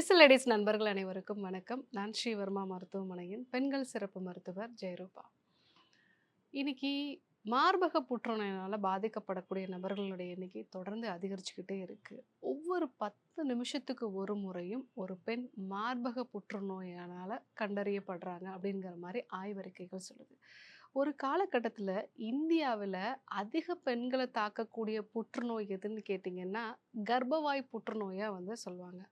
Digital ladies நண்பர்கள் அனைவருக்கும் வணக்கம். நான் ஸ்ரீவர்மா மருத்துவமனையின் பெண்கள் சிறப்பு மருத்துவர் ஜெயரூபா. இன்னைக்கு மார்பக புற்றுநோயினால பாதிக்கப்படக்கூடிய நபர்களுடைய எண்ணிக்கை தொடர்ந்து அதிகரிச்சுக்கிட்டே இருக்கு. ஒவ்வொரு 10 நிமிஷத்துக்கு ஒரு முறையும் ஒரு பெண் மார்பக புற்றுநோயினால கண்டறியப்படுறாங்க அப்படிங்கிற மாதிரி ஆய்வறிக்கைகள் சொல்லுது. ஒரு காலகட்டத்தில் இந்தியாவில் அதிக பெண்களை தாக்கக்கூடிய புற்றுநோய் எதுன்னு கேட்டிங்கன்னா கர்ப்பவாய் புற்றுநோயாக வந்து சொல்லுவாங்க.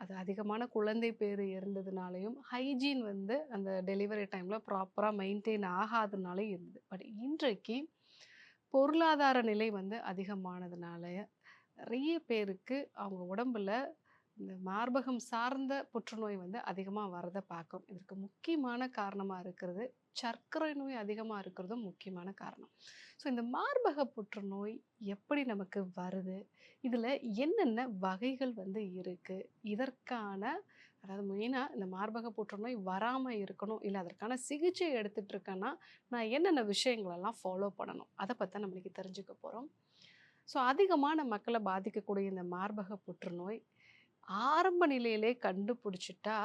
அது அதிகமான குழந்தை பேறு இருந்ததுனாலையும் ஹைஜீன் வந்து அந்த டெலிவரி டைமில் ப்ராப்பராக மெயின்டைன் ஆகாதனாலையும் இருந்தது. பட் இன்றைக்கு பொருளாதார நிலை வந்து அதிகமானதுனால நிறைய பேருக்கு அவங்க உடம்புல இந்த மார்பகம் சார்ந்த புற்றுநோய் வந்து அதிகமாக வரதை பார்க்கும். இதற்கு முக்கியமான காரணமாக இருக்கிறது சர்க்கரை நோய் அதிகமாக இருக்கிறதும் முக்கியமான காரணம். ஸோ இந்த மார்பக புற்றுநோய் எப்படி நமக்கு வருது, இதில் என்னென்ன வகைகள் வந்து இருக்குது, இதற்கான அதாவது மெயினாக இந்த மார்பக புற்றுநோய் வராமல் இருக்கணும் இல்லை அதற்கான சிகிச்சை எடுத்துகிட்டு இருக்கேன்னா நான் என்னென்ன விஷயங்களெல்லாம் ஃபாலோ பண்ணணும், அதை பற்றி நம்ம இன்னைக்கு தெரிஞ்சுக்க போகிறோம். ஸோ அதிகமான மக்களை பாதிக்கக்கூடிய இந்த மார்பக புற்றுநோய் ஆரம்ப நிலையிலே கண்டுபிடிச்சிட்டா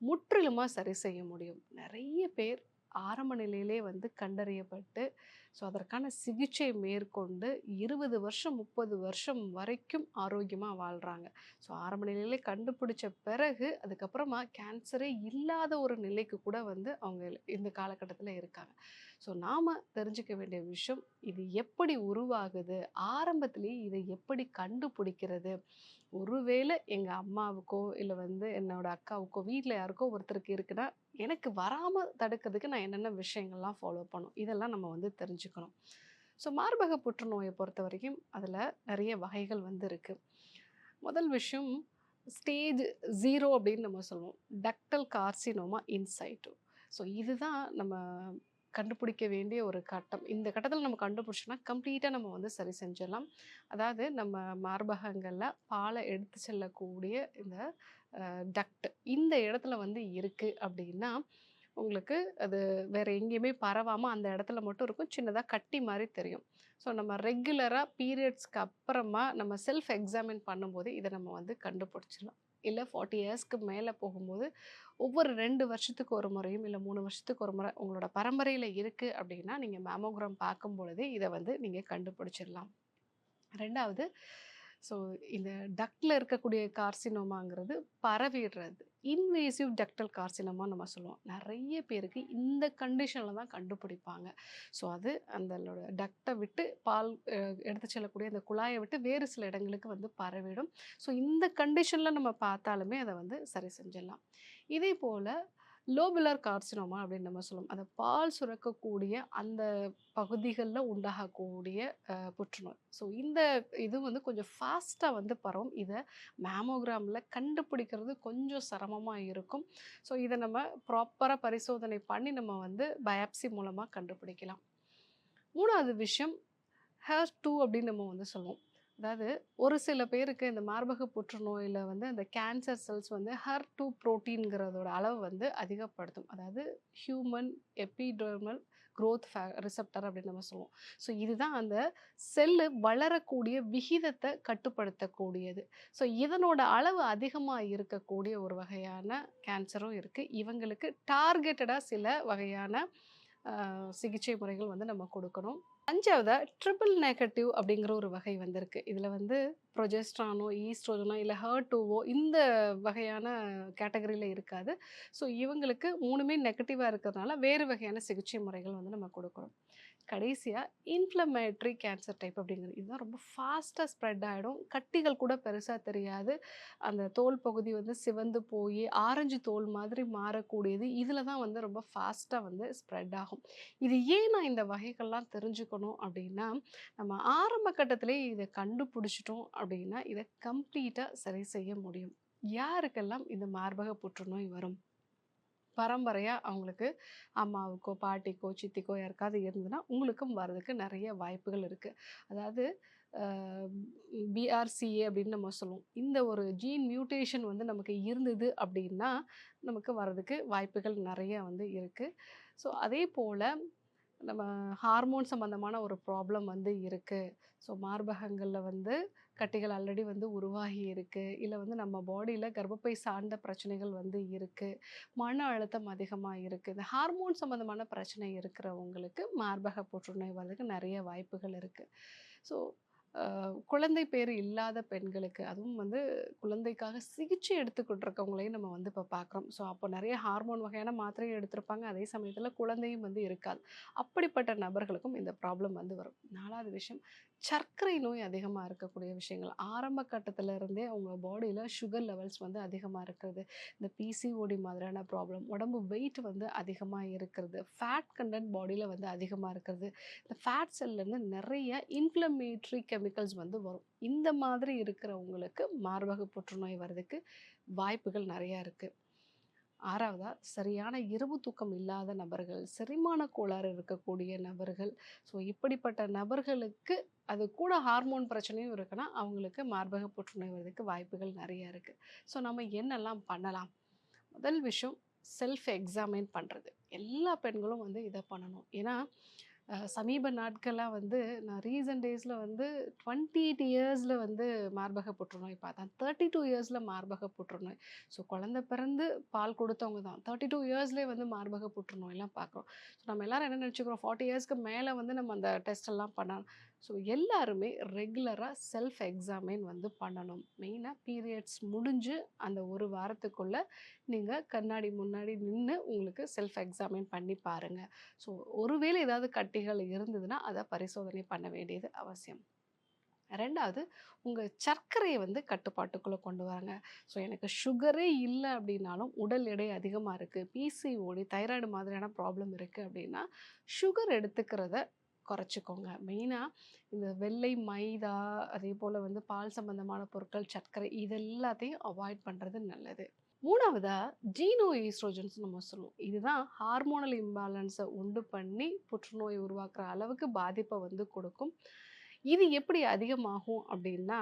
முற்றிலுமா சரி செய்ய முடியும். நிறைய பேர் ஆரம்ப நிலையிலே வந்து கண்டறியப்பட்டு ஸோ அதற்கான சிகிச்சை மேற்கொண்டு 20 வருஷம் 30 வருஷம் வரைக்கும் ஆரோக்கியமாக வாழ்கிறாங்க. ஸோ ஆரம்ப நிலையிலே கண்டுபிடிச்ச பிறகு அதுக்கப்புறமா கேன்சரே இல்லாத ஒரு நிலைக்கு கூட வந்து அவங்க இந்த காலகட்டத்தில் இருக்காங்க. ஸோ நாம் தெரிஞ்சுக்க வேண்டிய விஷயம், இது எப்படி உருவாகுது, ஆரம்பத்திலேயே இதை எப்படி கண்டுபிடிக்கிறது. ஒருவேளை எங்கள் அம்மாவுக்கோ இல்லை வந்து என்னோட அக்காவுக்கோ வீட்டில் யாருக்கோ ஒருத்தருக்கு இருக்குன்னா எனக்கு வராமல் தடுக்கிறதுக்கு நான் என்னென்ன விஷயங்கள்லாம் ஃபாலோ பண்ணும், இதெல்லாம் நம்ம வந்து தெரிஞ்சுக்கணும். ஸோ மார்பக புற்றுநோயை பொறுத்த வரைக்கும் அதில் நிறைய வகைகள் வந்து இருக்குது. முதல் விஷயம் ஸ்டேஜ் 0 அப்படின்னு நம்ம சொல்லுவோம், டக்டல் கார்சினோமா இன்சைட்டோ. ஸோ இதுதான் நம்ம கண்டுபிடிக்க வேண்டிய ஒரு கட்டம். இந்த கட்டத்தில் நம்ம கண்டுபிடிச்சோன்னா கம்ப்ளீட்டாக நம்ம வந்து சரி செஞ்சிடலாம். அதாவது நம்ம மார்பகங்களில் பாலை எடுத்து செல்லக்கூடிய இந்த டக்ட் இந்த இடத்துல வந்து இருக்குது அப்படின்னா உங்களுக்கு அது வேறு எங்கேயுமே பரவாமல் அந்த இடத்துல மட்டும் இருக்கும், சின்னதாக கட்டி மாதிரி தெரியும். ஸோ நம்ம ரெகுலராக பீரியட்ஸ்க்கு அப்புறமா நம்ம செல்ஃப் எக்ஸாமின் பண்ணும்போது இதை நம்ம வந்து கண்டுபிடிச்சிடலாம். இல்லை 40 இயர்ஸ்க்கு மேலே போகும்போது ஒவ்வொரு 2 வருஷத்துக்கு ஒரு முறையும் இல்லை 3 வருஷத்துக்கு ஒரு முறை உங்களோட பரம்பரையில் இருக்குது அப்படின்னா நீங்கள் மேமோகிராம் பார்க்கும் பொழுதே இதை வந்து நீங்கள் கண்டுபிடிச்சிடலாம். ரெண்டாவது, ஸோ இந்த டக்டில் இருக்கக்கூடிய கார்சினோமாங்கிறது பரவிடுறது இன்வேசிவ் டக்டல் கார்சினோமா நம்ம சொல்லுவோம். நிறைய பேருக்கு இந்த கண்டிஷனில் தான் கண்டுபிடிப்பாங்க. ஸோ அது அந்தளோட டக்டை விட்டு பால் எடுத்து செல்லக்கூடிய அந்த குழாயை விட்டு வேறு சில இடங்களுக்கு வந்து பரவிடும். ஸோ இந்த கண்டிஷனில் நம்ம பார்த்தாலுமே அதை வந்து சரி செஞ்சிடலாம். இதே போல் லோபுலர் கார்சினோமா அப்படின்னு நம்ம சொல்லுவோம். அந்த பால் சுரக்கக்கூடிய அந்த பகுதிகளில் உண்டாகக்கூடிய புற்றுநோய். ஸோ இந்த இது வந்து கொஞ்சம் ஃபாஸ்ட்டாக வந்து பரவும். இதை மேமோகிராமில் கண்டுபிடிக்கிறது கொஞ்சம் சிரமமாக இருக்கும். ஸோ இதை நம்ம ப்ராப்பராக பரிசோதனை பண்ணி நம்ம வந்து பயாப்சி மூலமாக கண்டுபிடிக்கலாம். மூணாவது விஷயம் HER2 அப்படின்னு நம்ம வந்து சொல்லுவோம். அதாவது ஒரு சில பேருக்கு இந்த மார்பக புற்றுநோயில் வந்து அந்த கேன்சர் செல்ஸ் வந்து HER2 புரோட்டீன்கிறதோட அளவு வந்து அதிகப்படுத்தும். அதாவது ஹியூமன் எபிடெர்மல் growth ரிசெப்டர் அப்படின்னு நம்ம சொல்லுவோம். ஸோ இதுதான் அந்த செல்லு வளரக்கூடிய விகிதத்தை கட்டுப்படுத்தக்கூடியது. ஸோ இதனோட அளவு அதிகமாக இருக்கக்கூடிய ஒரு வகையான கேன்சரும் இருக்குது. இவங்களுக்கு டார்கெட்டடாக சில வகையான சிகிச்சை முறைகள் வந்து நம்ம கொடுக்கணும். 5வதா ட்ரிபிள் நெகட்டிவ் அப்படிங்கிற ஒரு வகை வந்திருக்கு. இதில் வந்து ப்ரொஜெஸ்ட்ரானோ ஈஸ்ட்ரோஜனோ இல்லை HER2வோ இந்த வகையான கேட்டகரியில் இருக்காது. ஸோ இவங்களுக்கு 3மே நெகட்டிவாக இருக்கிறதுனால வேறு வகையான சிகிச்சை முறைகள் வந்து நம்ம கொடுக்குறோம். கடைசியாக இன்ஃப்ளமேட்ரி கேன்சர் டைப் அப்படிங்கிறது இதுதான் ரொம்ப ஃபாஸ்ட்டாக ஸ்ப்ரெட் ஆகிடும். கட்டிகள் கூட பெருசாக தெரியாது. அந்த தோல் பகுதி வந்து சிவந்து போய் ஆரஞ்சு தோல் மாதிரி மாறக்கூடியது இதில் தான் வந்து ரொம்ப ஃபாஸ்ட்டாக வந்து ஸ்ப்ரெட் ஆகும். இது ஏன் நான் இந்த வகைகள்லாம் தெரிஞ்சுக்கணும் அப்படின்னா, நம்ம ஆரம்ப கட்டத்திலேயே இதை கண்டுபிடிச்சிட்டோம் அப்படின்னா இதை கம்ப்ளீட்டாக சரி செய்ய முடியும். யாருக்கெல்லாம் இந்த மார்பக புற்றுநோய் வரும்? பரம்பரையாக அவங்களுக்கு அம்மாவுக்கோ பாட்டிக்கோ சித்திக்கோ யாருக்காவது இருந்ததுன்னா உங்களுக்கும் வர்றதுக்கு நிறைய வாய்ப்புகள் இருக்குது. அதாவது பிஆர்சிஏ அப்படின்னு நம்ம சொல்லுவோம். இந்த ஒரு ஜீன் மியூட்டேஷன் வந்து நமக்கு இருந்தது அப்படின்னா நமக்கு வர்றதுக்கு வாய்ப்புகள் நிறைய வந்து இருக்குது. ஸோ அதே போல் நம்ம ஹார்மோன் சம்மந்தமான ஒரு ப்ராப்ளம் வந்து இருக்குது. ஸோ மார்பகங்கள்ல வந்து கட்டிகள் ஆல்ரெடி வந்து உருவாகி இருக்குது, இல்லை வந்து நம்ம பாடியில் கர்ப்பப்பை சார்ந்த பிரச்சனைகள் வந்து இருக்குது, மன அழுத்தம் அதிகமாக இருக்குது, இந்த ஹார்மோன் சம்மந்தமான பிரச்சனை இருக்கிறவங்களுக்கு மார்பக புற்றுநோய் வரதுக்கு நிறைய வாய்ப்புகள் இருக்குது. ஸோ குழந்தை பேறு இல்லாத பெண்களுக்கு, அதுவும் வந்து குழந்தைக்காக சிகிச்சை எடுத்துக்கிட்டு இருக்கவங்களையும் நம்ம வந்து இப்போ பார்க்குறோம். ஸோ அப்போ நிறைய ஹார்மோன் வகையான மாத்திரையும் எடுத்திருப்பாங்க, அதே சமயத்தில் குழந்தையும் வந்து இருக்காது. அப்படிப்பட்ட நபர்களுக்கும் இந்த ப்ராப்ளம் வந்து வரும். 4வது விஷயம், சர்க்கரை நோய் அதிகமாக இருக்கக்கூடிய விஷயங்கள். ஆரம்ப கட்டத்துல இருந்தே அவங்க பாடியில் சுகர் லெவல்ஸ் வந்து அதிகமாக இருக்கிறது, இந்த பிசிஓடி மாதிரியான ப்ராப்ளம், உடம்பு வெயிட் வந்து அதிகமாக இருக்கிறது, ஃபேட் கண்டென்ட் பாடியில் வந்து அதிகமாக இருக்கிறது, இந்த ஃபேட் செல்லேருந்து நிறைய இன்ஃப்ளமேட்ரி கெமிக்கல்ஸ் வந்து வரும். இந்த மாதிரி இருக்கிறவங்களுக்கு மார்பக புற்றுநோய் வர்றதுக்கு வாய்ப்புகள் நிறையா இருக்குது. 6வதா, சரியான இரவு தூக்கம் இல்லாத நபர்கள், செரிமான கோளாறு இருக்கக்கூடிய நபர்கள். ஸோ இப்படிப்பட்ட நபர்களுக்கு அது கூட ஹார்மோன் பிரச்சனையும் இருக்குன்னா, அவங்களுக்கு மார்பக புற்றுநோய் வர்றதுக்கு வாய்ப்புகள் நிறைய இருக்குது. ஸோ நம்ம என்னெல்லாம் பண்ணலாம்? முதல் விஷயம், செல்ஃப் எக்ஸாமைன் பண்ணுறது. எல்லா பெண்களும் வந்து இதை பண்ணணும். ஏன்னா சமீப நாட்களாக வந்து நான் ரீசன்ட் டேஸில் வந்து 28 இயர்ஸில் வந்து மார்பக புற்றுநோய் பார்த்தேன், 32 இயர்ஸில் மார்பக புற்றுநோய். ஸோ குழந்த பிறந்து பால் கொடுத்தவங்க தான் 32 இயர்ஸ்லேயே வந்து மார்பக புற்றுநோயெலாம் பார்க்குறோம். ஸோ நம்ம எல்லோரும் என்ன நினச்சிக்கிறோம், 40 இயர்ஸ்க்கு மேலே வந்து நம்ம அந்த டெஸ்ட் எல்லாம் பண்ணணும். ஸோ எல்லாருமே ரெகுலராக செல்ஃப் எக்ஸாமைன் வந்து பண்ணணும். மெயினாக பீரியட்ஸ் முடிஞ்சு அந்த ஒரு வாரத்துக்குள்ளே நீங்கள் கண்ணாடி முன்னாடி நின்று உங்களுக்கு செல்ஃப் எக்ஸாமைன் பண்ணி பாருங்கள். ஸோ ஒருவேளை ஏதாவது கட்டிகள் இருந்ததுன்னா அதை பரிசோதனை பண்ண வேண்டியது அவசியம். 2வது, உங்கள் சர்க்கரையை வந்து கட்டுப்பாட்டுக்குள்ளே கொண்டு வாங்க. ஸோ எனக்கு சுகரே இல்லை அப்படின்னாலும் உடல் எடை அதிகமாக இருக்குது, பிசிஓடி தைராய்டு மாதிரியான ப்ராப்ளம் இருக்குது அப்படின்னா, சுகர் எடுத்துக்கிறத குறைச்சிக்கோங்க. மெயினாக இந்த வெள்ளை மைதா, அதே போல் வந்து பால் சம்பந்தமான பொருட்கள், சர்க்கரை, இது எல்லாத்தையும் அவாய்ட் பண்ணுறது நல்லது. 3வதா, ஜீனோ ஈஸ்ட்ரோஜன்ஸ் நம்ம சொல்லுவோம். இதுதான் ஹார்மோனல் இம்பேலன்ஸை உண்டு பண்ணி புற்றுநோய் உருவாக்குற அளவுக்கு பாதிப்பை வந்து கொடுக்கும். இது எப்படி அதிகமாகும் அப்படின்னா,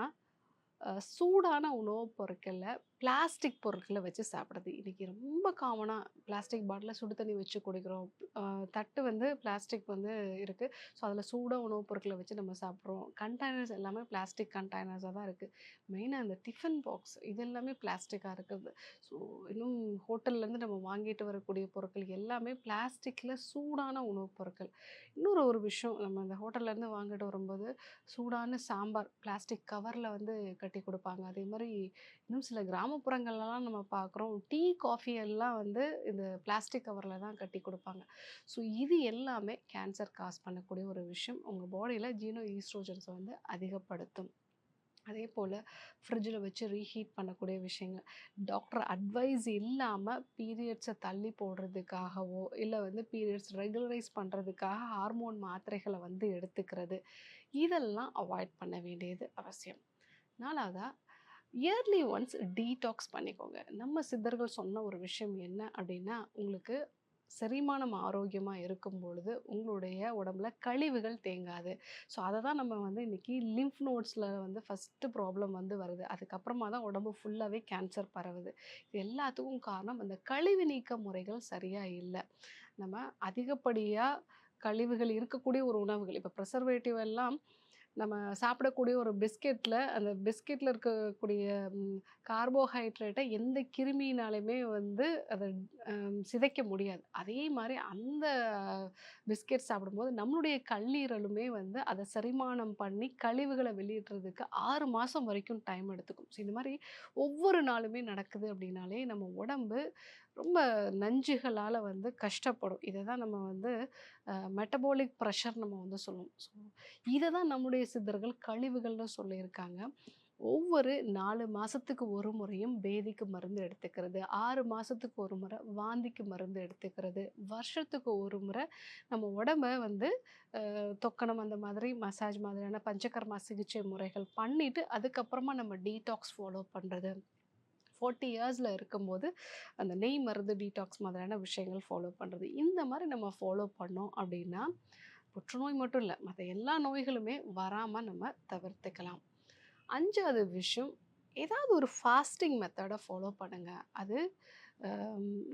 சூடான உணவுப் பொருட்கள்ல பிளாஸ்டிக் பொருட்கள வச்சு சாப்பிடுறது. இன்னைக்கு ரொம்ப காமனா பிளாஸ்டிக் பாட்டில்ல சுடு தண்ணி வச்சு குடிக்கிறோம். அ தட்டு வந்து பிளாஸ்டிக் வந்து இருக்கு. ஸோ அதில சூடா உணவுப் பொருட்கள வச்சு நம்ம சாப்பிட்றோம். கண்டெய்னர்ஸ் எல்லாமே பிளாஸ்டிக் கண்டெய்னர்ஸா தான் இருக்கு. மெயினா அந்த டிஃபன் பாக்ஸ் இது எல்லாமே பிளாஸ்டிக்கா இருக்குது. ஸோ இன்னும் ஹோட்டல்லேருந்து நம்ம வாங்கிட்டு வரக்கூடிய பொருட்கள் எல்லாமே பிளாஸ்டிக்ல சூடான உணவுப் பொருட்கள். இன்னொரு ஒரு விஷயம், நம்ம அந்த ஹோட்டல்லேருந்து வாங்கிட்டு வரும்போது சூடான சாம்பார் பிளாஸ்டிக் கவர்ல வந்து கட்டி குடுப்பாங்க. அதே மாரி இன்னும் சில கிராமப்புறங்கள்லலாம் நம்ம பார்க்குறோம், டீ, காஃபி எல்லாம் வந்து இந்த பிளாஸ்டிக் கவர்ல தான் கட்டி குடுப்பாங்க. ஸோ இது எல்லாமே கேன்சர் காஸ் பண்ணக்கூடிய ஒரு விஷயம். உங்க பாடியில ஜீனோ ஈஸ்ட்ரோஜன்ஸ வந்து அதிகப்படுத்தும். அதே போல் ஃப்ரிட்ஜில் வச்சு ரீஹீட் பண்ணக்கூடிய விஷயங்கள், டாக்டர் அட்வைஸ் இல்லாமல் பீரியட்ஸை தள்ளி போடுறதுக்காகவோ, இல்லை வந்து பீரியட்ஸ் ரெகுலரைஸ் பண்ணுறதுக்காக ஹார்மோன் மாத்திரைகளை வந்து எடுத்துக்கிறது, இதெல்லாம் அவாய்ட் பண்ண வேண்டியது அவசியம். 4வதா, இயர்லி ஒன்ஸ் டீடாக்ஸ் பண்ணிக்கோங்க. நம்ம சித்தர்கள் சொன்ன ஒரு விஷயம் என்ன அப்படின்னா, உங்களுக்கு செரிமானம் ஆரோக்கியமாக இருக்கும் பொழுது உங்களுடைய உடம்புல கழிவுகள் தேங்காது. ஸோ அதை தான் நம்ம வந்து இன்றைக்கி லிம்ஃப் நோட்ஸில் வந்து ஃபஸ்ட்டு ப்ராப்ளம் வந்து வருது, அதுக்கப்புறமா தான் உடம்பு ஃபுல்லாகவே கேன்சர் பரவுது. இது எல்லாத்துக்கும் காரணம் அந்த கழிவு நீக்க முறைகள் சரியாக இல்லை. நம்ம அதிகப்படியாக கழிவுகள் இருக்கக்கூடிய ஒரு உணவுகள், இப்போ ப்ரிசர்வேட்டிவ் எல்லாம் நம்ம சாப்பிடக்கூடிய ஒரு பிஸ்கெட்டில், அந்த பிஸ்கெட்டில் இருக்கக்கூடிய கார்போஹைட்ரேட்டை எந்த கிருமியினாலுமே வந்து அதை சிதைக்க முடியாது. அதே மாதிரி அந்த பிஸ்கெட் சாப்பிடும்போது நம்மளுடைய கல்லீரலுமே வந்து அதை செரிமானம் பண்ணி கழிவுகளை வெளியேற்றுறதுக்கு 6 மாதம் வரைக்கும் டைம் எடுத்துக்கும். ஸோ இந்த மாதிரி ஒவ்வொரு நாளுமே நடக்குது அப்படின்னாலே நம்ம உடம்பு ரொம்ப நஞ்சுகளால் வந்து கஷ்டப்படும். இதை தான் நம்ம வந்து மெட்டபாலிக் ப்ரெஷர் நம்ம வந்து சொல்லுவோம். ஸோ இதை தான் நம்முடைய சித்தர்கள் கழிவுகள்னு சொல்லியிருக்காங்க. ஒவ்வொரு 4 மாதத்துக்கு ஒரு முறையும் பேதிக்கு மருந்து எடுத்துக்கிறது, 6 மாதத்துக்கு ஒரு முறை வாந்திக்கு மருந்து எடுத்துக்கிறது, வருஷத்துக்கு ஒரு முறை நம்ம உடம்ப வந்து தொக்கணம் அந்த மாதிரி மசாஜ் மாதிரியான பஞ்சகர்மா சிகிச்சை முறைகள் பண்ணிவிட்டு அதுக்கப்புறமா நம்ம டீடாக்ஸ் ஃபாலோ பண்ணுறது. 40 இயர்ஸில் இருக்கும்போது அந்த நெய் மருந்து டீடாக்ஸ் மாதிரியான விஷயங்கள் ஃபாலோ பண்ணுறது. இந்த மாதிரி நம்ம ஃபாலோ பண்ணோம் அப்படின்னா, புற்றுநோய் மட்டும் இல்லை, மற்ற எல்லா நோய்களுமே வராமல் நம்ம தவிர்த்துக்கலாம். 5வது விஷயம், ஏதாவது ஒரு ஃபாஸ்டிங் மெத்தடை ஃபாலோ பண்ணுங்கள். அது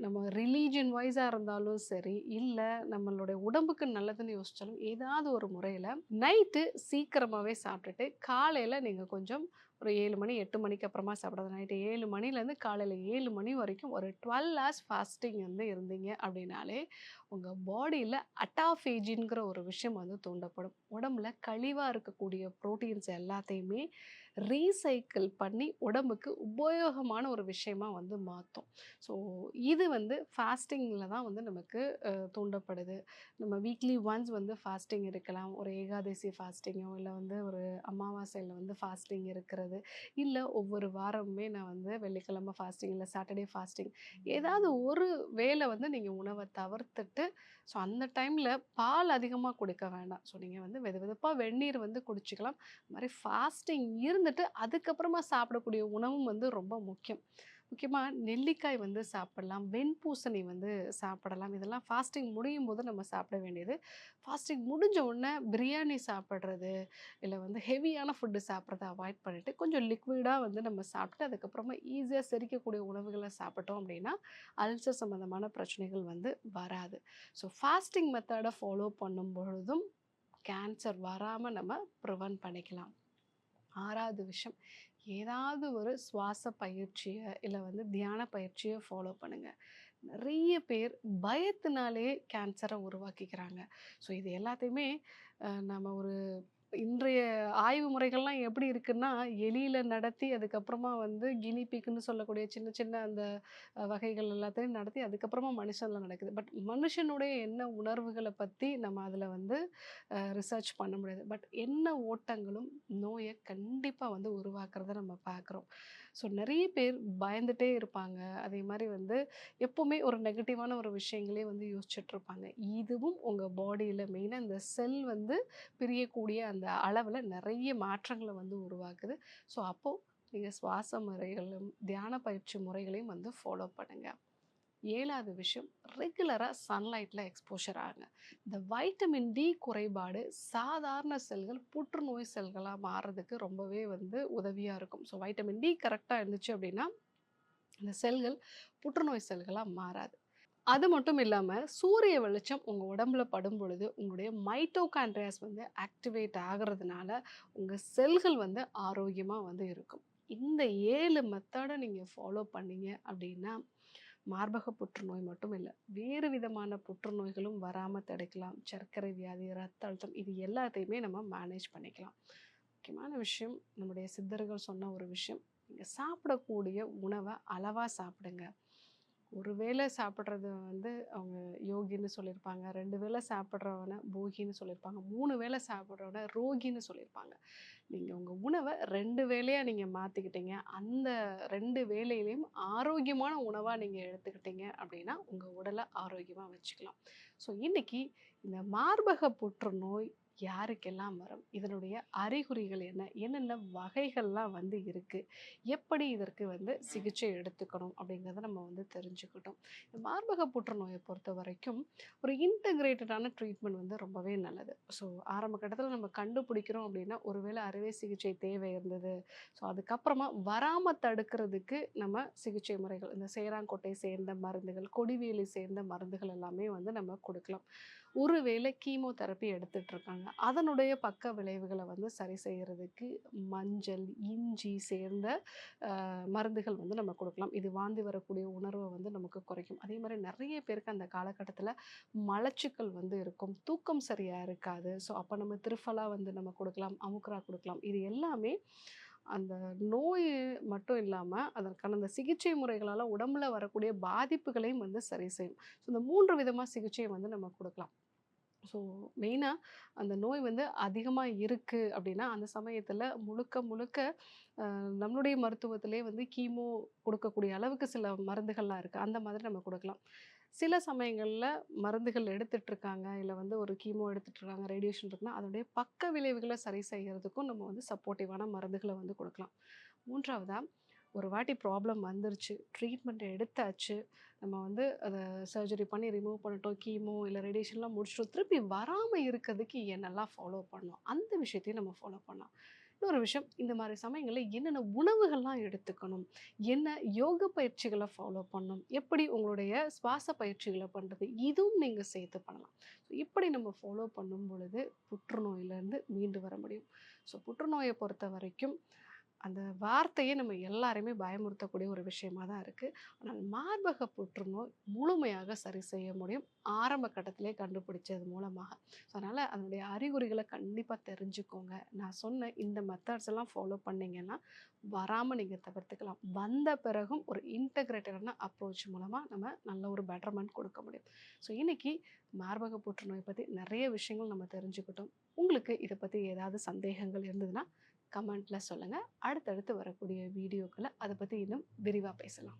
நம்ம ரிலீஜியன் வைஸாக இருந்தாலும் சரி, இல்லை நம்மளுடைய உடம்புக்கு நல்லதுன்னு யோசித்தாலும் ஏதாவது ஒரு முறையில் நைட்டு சீக்கிரமாகவே சாப்பிட்டுட்டு காலையில் நீங்கள் கொஞ்சம் ஒரு 7 மணி 8 மணிக்கு அப்புறமா சாப்பிடாது. நைட்டு 7 மணிலேருந்து காலையில் 7 மணி வரைக்கும் ஒரு 12 ஹார்ஸ் ஃபாஸ்டிங் வந்து இருந்தீங்க அப்படின்னாலே உங்கள் பாடியில் அட்டாஃபேஜின்கிற ஒரு விஷயம் வந்து தூண்டப்படும். உடம்புல கழிவாக இருக்கக்கூடிய ப்ரோட்டீன்ஸ் எல்லாத்தையுமே ரீசைக்கிள் பண்ணி உடம்புக்கு உபயோகமான ஒரு விஷயமா வந்து மாற்றும். ஸோ இது வந்து ஃபாஸ்டிங்கில் தான் வந்து நமக்கு தூண்டப்படுது. நம்ம வீக்லி ஒன்ஸ் வந்து ஃபாஸ்டிங் இருக்கலாம். ஒரு ஏகாதசி ஃபாஸ்டிங்கோ இல்லை வந்து ஒரு அமாவாசையில் வந்து ஃபாஸ்டிங் இருக்கிறது, இல்லை ஒவ்வொரு வாரமுமே நான் வந்து வெள்ளிக்கிழமை ஃபாஸ்டிங் இல்லை சாட்டர்டே ஃபாஸ்டிங், ஏதாவது ஒரு வேளை வந்து நீங்கள் உணவை தவிர்த்துட்டு, ஸோ அந்த டைமில் பால் அதிகமாக குடிக்க வேண்டாம். ஸோ நீங்கள் வந்து வெது வெதுப்பாக வெந்நீர் வந்து குடிச்சிக்கலாம். இது மாதிரி ஃபாஸ்டிங் இருந்துட்டு அதுக்கப்புறமா சாப்பிடக்கூடிய உணவும் வந்து ரொம்ப முக்கியம். முக்கியமாக நெல்லிக்காய் வந்து சாப்பிடலாம், வெண்பூசணி வந்து சாப்பிடலாம். இதெல்லாம் ஃபாஸ்டிங் முடியும் போது நம்ம சாப்பிட வேண்டியது. ஃபாஸ்டிங் முடிஞ்ச உடனே பிரியாணி சாப்பிட்றது, இல்லை வந்து ஹெவியான ஃபுட்டு சாப்பிட்றத அவாய்ட் பண்ணிவிட்டு கொஞ்சம் லிக்விடாக வந்து நம்ம சாப்பிட்டு அதுக்கப்புறமா ஈஸியாக செரிக்கக்கூடிய உணவுகளை சாப்பிட்டோம் அப்படின்னா அல்சர் சம்மந்தமான பிரச்சனைகள் வந்து வராது. ஸோ ஃபாஸ்டிங் மெத்தடை ஃபாலோ பண்ணும் பொழுதும் கேன்சர் வராமல் நம்ம ப்ரிவென்ட் பண்ணிக்கலாம். 6வது விஷயம், ஏதாவது ஒரு சுவாச பயிற்சியை இல்லை வந்து தியான பயிற்சியை ஃபாலோ பண்ணுங்கள். நிறைய பேர் பயத்தினாலே கேன்சரை உருவாக்கிக்கிறாங்க. ஸோ இது எல்லாத்தையுமே நம்ம ஒரு இன்றைய ஆய்வு முறைகள்லாம் எப்படி இருக்குன்னா, எலியில நடத்தி அதுக்கப்புறமா வந்து கினி பிக்ன்னு சொல்லக்கூடிய சின்ன சின்ன அந்த வகைகள் எல்லாத்தையும் நடத்தி அதுக்கப்புறமா மனுஷன்ல நடக்குது. பட் மனுஷனுடைய என்ன உணர்வுகள பத்தி நம்ம அதில வந்து ரிசர்ச் பண்ண முடியாது. பட் எண்ண ஓட்டங்களும் நோய கண்டிப்பா வந்து உருவாக்குறத நம்ம பார்க்குறோம். ஸோ நெறைய பேர் பயந்துட்டே இருப்பாங்க. அதே மாரி வந்து எப்பவுமே ஒரு நெகட்டிவான ஒரு விஷயங்களே வந்து யோசிச்சுட்ருப்பாங்க. இதுவும் உங்க பாடியில மெயினா இந்த செல் வந்து பிரியக்கூடிய அந்த அளவுல நிறைய மாற்றங்கள வந்து உருவாக்குது. ஸோ அப்போ நீங்க சுவாச முறைகளும், தியான பயிற்சி முறைகளையும் வந்து ஃபாலோ பண்ணுங்க. 7வது விஷயம், ரெகுலரா சன்லைட்ல எக்ஸ்போஷர் ஆகுங்க. இந்த வைட்டமின் டி குறைபாடு சாதாரண செல்கள் புற்றுநோய் செல்களா மாறுறதுக்கு ரொம்பவே வந்து உதவியா இருக்கும். ஸோ வைட்டமின் டி கரெக்ட்டா இருந்துச்சு அப்படின்னா, இந்த செல்கள் புற்றுநோய் செல்களா மாறாது. அது மட்டும் இல்லாம, சூரிய வெளிச்சம் உங்க உடம்புல படும் பொழுது, உங்களுடைய மைட்டோகாண்ட்ரியாஸ் வந்து ஆக்டிவேட் ஆகுறதுனால, உங்க செல்கள் வந்து ஆரோக்கியமா வந்து இருக்கும். இந்த 7 மெத்தட நீங்க ஃபாலோ பண்ணீங்க அப்படின்னா, மார்பக புற்றுநோய் மட்டும் இல்ல, வேறு விதமான புற்றுநோய்களும் வராம தடுக்கலாம். சர்க்கரை வியாதி, ரத்த அழுத்தம் இது எல்லாத்தையுமே நம்ம மேனேஜ் பண்ணிக்கலாம். முக்கியமான விஷயம், நம்முடைய சித்தர்கள் சொன்ன ஒரு விஷயம், நீங்க சாப்பிடக்கூடிய உணவ அளவா சாப்பிடுங்க. ஒரு வேளை சாப்பிட்றது வந்து அவங்க யோகின்னு சொல்லியிருப்பாங்க. 2 வேளை சாப்பிட்றவன போகின்னு சொல்லியிருப்பாங்க. 3 வேளை சாப்பிட்றவன ரோகின்னு சொல்லியிருப்பாங்க. நீங்க உங்க உணவ 2 வேளையா நீங்க மாத்திக்கிட்டீங்க. அந்த 2 வேளையிலயும் ஆரோக்கியமான உணவா நீங்க எடுத்துக்கிட்டீங்க அப்படின்னா, உங்க உடல ஆரோக்கியமா வச்சுக்கலாம். ஸோ இன்னைக்கு இந்த மார்பக புற்றுநோய் யாருக்கெல்லாம் வரும்? இதனுடைய அறிகுறிகள் என்ன? என்னென்ன வகைகள்லாம் வந்து இருக்கு? எப்படி இதற்கு வந்து சிகிச்சை எடுத்துக்கணும்? அப்படிங்கிறத நம்ம வந்து தெரிஞ்சுக்கிட்டோம். இந்த மார்பக புற்றுநோய பொறுத்தவரைக்கும் ஒரு இன்டகிரேட்டடான ட்ரீட்மெண்ட் வந்து ரொம்பவே நல்லது. ஸோ ஆரம்ப கட்டத்தில நம்ம கண்டுபிடிக்கிறோம் அப்படின்னா, ஒருவேளை அறுவை சிகிச்சை தேவை இருந்தது. ஸோ அதுக்கப்புறமா வராம தடுக்கிறதுக்கு நம்ம சிகிச்சை முறைகள், இந்த சேராங்கொட்டை சேர்ந்த மருந்துகள், கொடிவேலி சேர்ந்த மருந்துகள் எல்லாமே வந்து நம்ம கொடுக்கலாம். ஒருவேளை கீமோதெரப்பி எடுத்துட்டு இருக்காங்க. அதனுடைய பக்க விளைவுகள வந்து சரி செய்யறதுக்கு மஞ்சள், இஞ்சி சேர்ந்த மருந்துகள் வந்து நம்ம கொடுக்கலாம். இது வாந்தி வரக்கூடிய உணர்வ வந்து நமக்கு குறைக்கும். அதே மாரி நெறைய பேருக்கு அந்த காலகட்டத்தில மலச்சிக்கல் வந்து இருக்கும். தூக்கம் சரியா இருக்காது. ஸோ அப்ப நம்ம திரிஃபலா வந்து நம்ம கொடுக்கலாம். அமுக்ரா கொடுக்கலாம். இது எல்லாமே அந்த நோய் மட்டும் இல்லாம, அதற்கான அந்த சிகிச்சை முறைகளால உடம்புல வரக்கூடிய பாதிப்புகளையும் வந்து சரி செய்யும். ஸோ இந்த 3 விதமா சிகிச்சை வந்து நம்ம குடுக்கலாம். ஸோ மெயினா அந்த நோய் வந்து அதிகமா இருக்கு அப்படின்னா, அந்த சமயத்தில முழுக்க முழுக்க நம்மளுடைய மருத்துவத்திலே வந்து கீமோ கொடுக்கக்கூடிய அளவுக்கு சில மருந்துகள்லாம் இருக்கு. அந்த மாதிரி நம்ம குடுக்கலாம். சில சமயங்கள்ல மருந்துகள் எடுத்துட்டுருக்காங்க, இல்ல வந்து ஒரு கீமோ எடுத்துட்டுருக்காங்க, ரேடியேஷன் இருக்குன்னா, அதனுடைய பக்க விளைவுகள சரி செய்யறதுக்கும் நம்ம வந்து சப்போர்ட்டிவான மருந்துகள வந்து குடுக்கலாம். 3வதா, ஒரு வாட்டி ப்ராப்ளம் வந்துருச்சு, ட்ரீட்மெண்ட் எடுத்தாச்சு, நம்ம வந்து அத சர்ஜரி பண்ணி ரிமூவ் பண்ணிட்டோம், கீமோ இல்ல ரேடியேஷன்லாம் முடிச்சுட்டோம். திருப்பி வராம இருக்கிறதுக்கு என்னெல்லாம் ஃபாலோ பண்ணணும்? அந்த விஷயத்தையும் நம்ம ஃபாலோ பண்ணலாம். இன்னொரு விஷயம், இந்த மாதிரி சமயங்கள்ல என்னென்ன உணவுகள்லாம் எடுத்துக்கணும்? என்ன யோக பயிற்சிகள ஃபாலோ பண்ணணும்? எப்படி உங்களுடைய சுவாச பயிற்சிகள பண்றது? இதுவும் நீங்க சேர்த்து பண்ணலாம். இப்படி நம்ம ஃபாலோ பண்ணும் பொழுது புற்றுநோயிலிருந்து மீண்டு வர முடியும். புற்றுநோய பொறுத்தவரைக்கும் அந்த வார்த்தையே நம்ம எல்லாரையுமே பயமுறுத்தக்கூடிய ஒரு விஷயமா தான் இருக்கு. ஆனால் மார்பக புற்றுநோய் முழுமையாக சரி செய்ய முடியும். ஆரம்ப கட்டத்திலே கண்டுபிடிச்சது மூலமாக. அதனால அதனுடைய அறிகுறிகள கண்டிப்பா தெரிஞ்சுக்கோங்க. நான் சொன்ன இந்த மெத்தட்ஸ் எல்லாம் ஃபாலோ பண்ணீங்கன்னா, வராம நீங்க தவிர்த்துக்கலாம். வந்த பிறகும் ஒரு இன்டகிரேட்டடான அப்ரோச் மூலமா நம்ம நல்ல ஒரு பெட்டர்மென்ட் கொடுக்க முடியும். இன்னைக்கு மார்பக புற்றுநோய் பத்தி நெறைய விஷயங்கள் நம்ம தெரிஞ்சுக்கிட்டோம். உங்களுக்கு இத பத்தி ஏதாவது சந்தேகங்கள் இருந்ததுன்னா, கமெண்ட்ல சொல்லுங்க. அடுத்தடுத்து வரக்கூடிய வீடியோக்கள அத பத்தி இன்னும் விரிவா பேசலாம்.